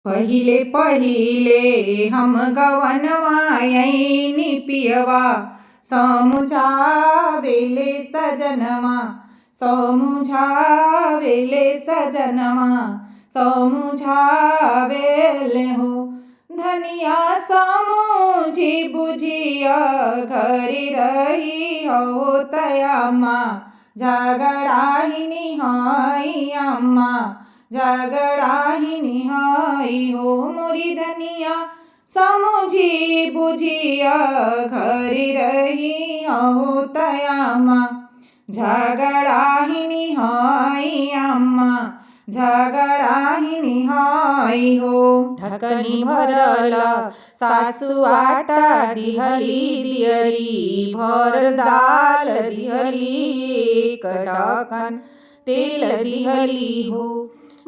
पहिले पहिले हम गवनवा यैनी पियवा समुझावेले सजनवा समुझावेले सजनवा समुझावेले हो धनिया समुझी बुझिया घरी रही हो तयामा झगड़ाहिनी हाई अम्मा झगड़ाहिनी हाई हो मोरी धनिया समुझी बुझिया घरी रही हो तयामा झगड़ाहिनी हाई अम्मा झगड़ाहिनी हाई हो ढकनी भरल सासू आटा दिहली दियरी भर दाल दिहली ढकन तेल दिहली हो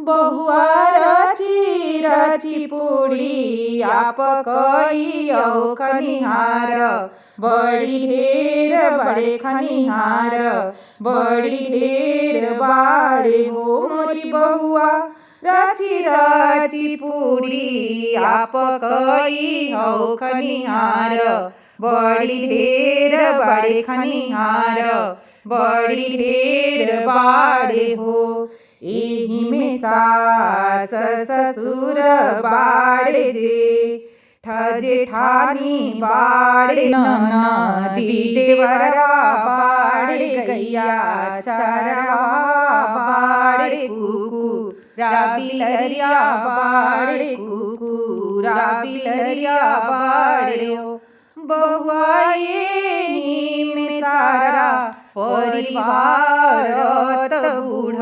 बहुआ रची रची पूड़ी आप कई खनिहार बड़ी ढेर बड़े खनिहार बड़ी ढेर बाड़े हो मोरी बहुआ रची रची पूड़ी आप कई खनिहार बड़ी ढेर बड़े खनिहार बड़ी ढेर बाड़े हो एही में सास ससुर बाड़े जे जेठानी बाड़े ननदी देवरा बाड़े गैया चरवा बाड़े कुकुरा बिलरिया बाड़े कुकुरा बिलरिया बाड़े हो बहुआ एही में सारा परिवार बूढ़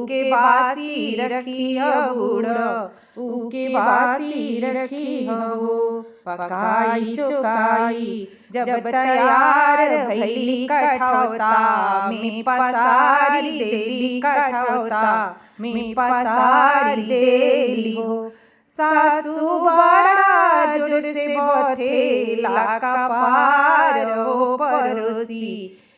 के बासी रखिया बूढ़ उके बासी रखी हो पकाई चुकाई जब तैयार भैली कठौता में पसारी देली कठौता में पसारी देली हो सासू बड़ा जोर से बथेला कपार हो परोसी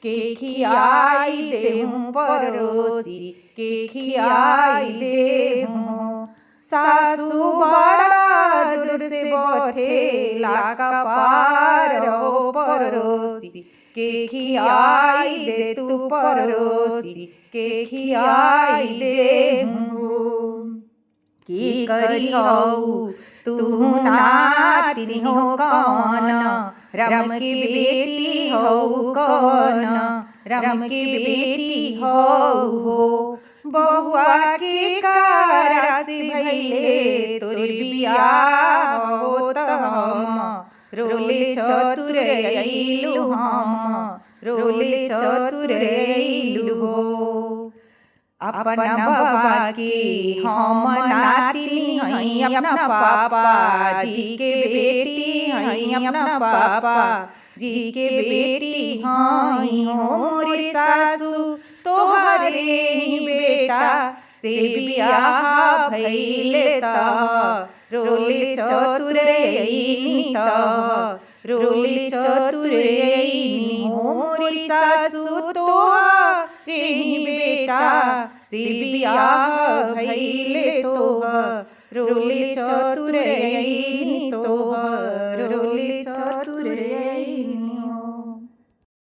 के खियाई देहूँ परोसी के खियाई देहूँ सासू बड़ा जोर से बथेला कपार हो परोसी के खियाई दे तू परोसी के खियाई देहूँ की करी हो तू नाती हो कौन रम की बेटी हो कौन रम की बेटी हो बहुआ के करासी भैले तोर बियाह होत हम रोले चतुर अइलु हम रोले चतुर अइलु हो अपना बाबा की हम नातिनी हई अपना पापा जी के बेटी हई अपना पापा जी के बेटी हई हो मोरी सासू तोहरे ही बेटा से बियाह भइले त रोले चतुर अइनी त रोले चतुर अइनी हो मोरी सासू तोहरे ही बेटा से बियाह भइले तोह रोले चतुर अइनी तोह